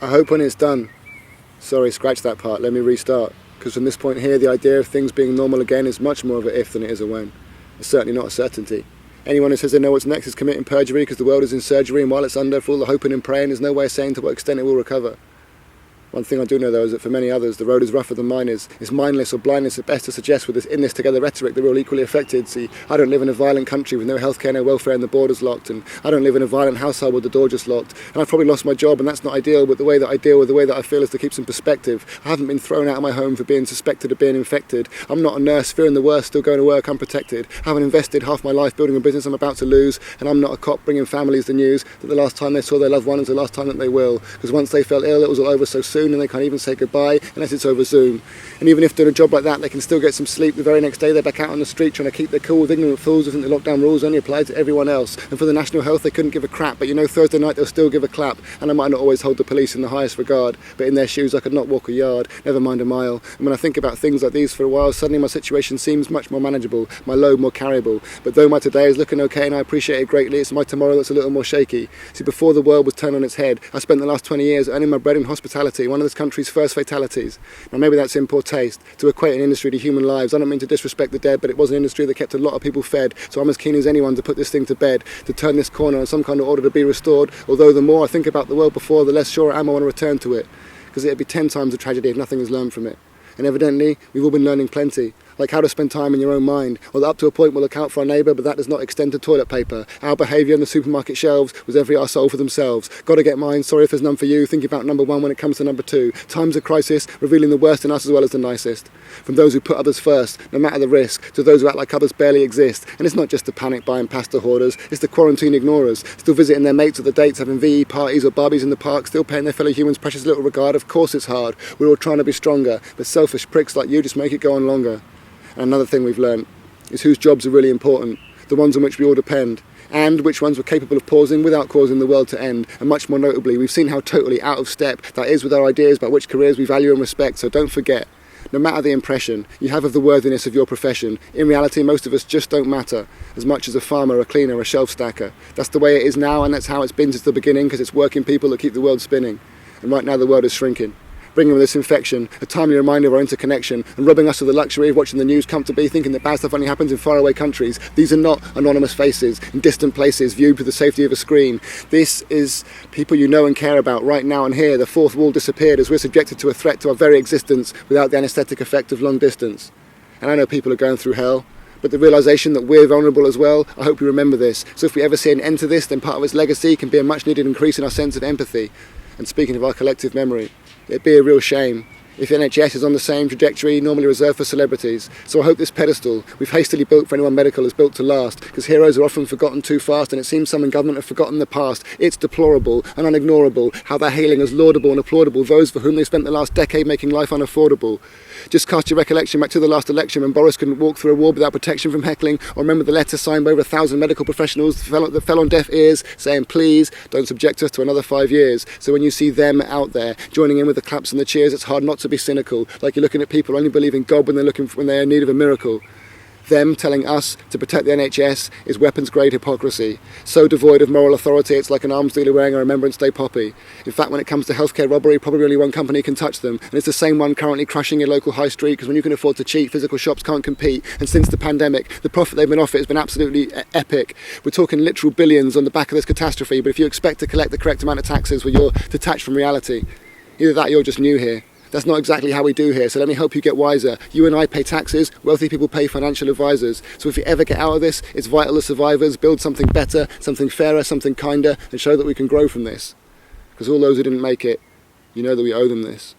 I hope when it's done, sorry, scratch that part, let me restart. Because from this point here, the idea of things being normal again is much more of an if than it is a when. It's certainly not a certainty. Anyone who says they know what's next is committing perjury because the world is in surgery, and while it's under, for all the hoping and praying, there's no way of saying to what extent it will recover. One thing I do know though is that for many others, the road is rougher than mine is. It's mindless or blindness at best to suggest with this in this together rhetoric that we're all equally affected. See, I don't live in a violent country with no healthcare, no welfare and the borders locked, and I don't live in a violent household with the door just locked. And I've probably lost my job and that's not ideal, but the way that I deal with the way that I feel is to keep some perspective. I haven't been thrown out of my home for being suspected of being infected. I'm not a nurse fearing the worst, still going to work unprotected. I haven't invested half my life building a business I'm about to lose, and I'm not a cop bringing families the news that the last time they saw their loved one is the last time that they will. Because once they felt ill, it was all over so soon, and they can't even say goodbye unless it's over Zoom. And even if doing a job like that, they can still get some sleep. The very next day they're back out on the street trying to keep their cool with ignorant fools who think the lockdown rules only apply to everyone else. And for the national health they couldn't give a crap, but you know Thursday night they'll still give a clap. And I might not always hold the police in the highest regard, but in their shoes I could not walk a yard, never mind a mile. And when I think about things like these for a while, suddenly my situation seems much more manageable, my load more carryable. But though my today is looking okay and I appreciate it greatly, it's my tomorrow that's a little more shaky. See, before the world was turned on its head, I spent the last 20 years earning my bread in hospitality, one of this country's first fatalities. Now maybe that's in poor taste, to equate an industry to human lives. I don't mean to disrespect the dead, but it was an industry that kept a lot of people fed, so I'm as keen as anyone to put this thing to bed, to turn this corner on some kind of order to be restored, although the more I think about the world before, the less sure I am I want to return to it, because it'd be 10 times a tragedy if nothing is learned from it. And evidently, we've all been learning plenty, like how to spend time in your own mind, or that up to a point we'll look out for our neighbour, but that does not extend to toilet paper. Our behaviour on the supermarket shelves was every arsehole for themselves. Gotta get mine, sorry if there's none for you, thinking about number one when it comes to number two. Times of crisis, revealing the worst in us as well as the nicest. From those who put others first, no matter the risk, to those who act like others barely exist. And it's not just the panic buying pasta hoarders, it's the quarantine ignorers, still visiting their mates at the dates, having VE parties or Barbies in the park, still paying their fellow humans precious little regard. Of course it's hard, we're all trying to be stronger, but selfish pricks like you just make it go on longer. And another thing we've learned is whose jobs are really important, the ones on which we all depend, and which ones were capable of pausing without causing the world to end. And much more notably, we've seen how totally out of step that is with our ideas about which careers we value and respect. So don't forget, no matter the impression you have of the worthiness of your profession, in reality most of us just don't matter as much as a farmer, a cleaner, a shelf stacker. That's the way it is now, and that's how it's been since the beginning, because it's working people that keep the world spinning. And right now the world is shrinking, bringing with this infection a timely reminder of our interconnection, and robbing us of the luxury of watching the news comfortably, thinking that bad stuff only happens in faraway countries. These are not anonymous faces in distant places viewed through the safety of a screen. This is people you know and care about right now and here. The fourth wall disappeared as we're subjected to a threat to our very existence without the anaesthetic effect of long distance. And I know people are going through hell, but the realisation that we're vulnerable as well, I hope you remember this. So if we ever see an end to this, then part of its legacy can be a much needed increase in our sense of empathy. And speaking of our collective memory, it'd be a real shame if NHS is on the same trajectory normally reserved for celebrities. So I hope this pedestal we've hastily built for anyone medical is built to last, because heroes are often forgotten too fast, and it seems some in government have forgotten the past. It's deplorable and unignorable how they're hailing as laudable and applaudable those for whom they spent the last decade making life unaffordable. Just cast your recollection back to the last election when Boris couldn't walk through a ward without protection from heckling, or remember the letter signed by over 1,000 medical professionals that fell on deaf ears saying, please don't subject us to another 5 years. So when you see them out there joining in with the claps and the cheers, it's hard not to be cynical, like you're looking at people only believing God when they're in need of a miracle. Them telling us to protect the NHS is weapons-grade hypocrisy, so devoid of moral authority it's like an arms dealer wearing a Remembrance Day poppy. In fact, when it comes to healthcare robbery, probably only one company can touch them, and it's the same one currently crushing your local high street, because when you can afford to cheat, physical shops can't compete. And since the pandemic, the profit they've been offered has been absolutely epic. We're talking literal billions on the back of this catastrophe, but if you expect to collect the correct amount of taxes where you're detached from reality, either that or you're just new here. That's not exactly how we do here, so let me help you get wiser. You and I pay taxes, wealthy people pay financial advisors. So if you ever get out of this, it's vital as survivors build something better, something fairer, something kinder, and show that we can grow from this. Because all those who didn't make it, you know that we owe them this.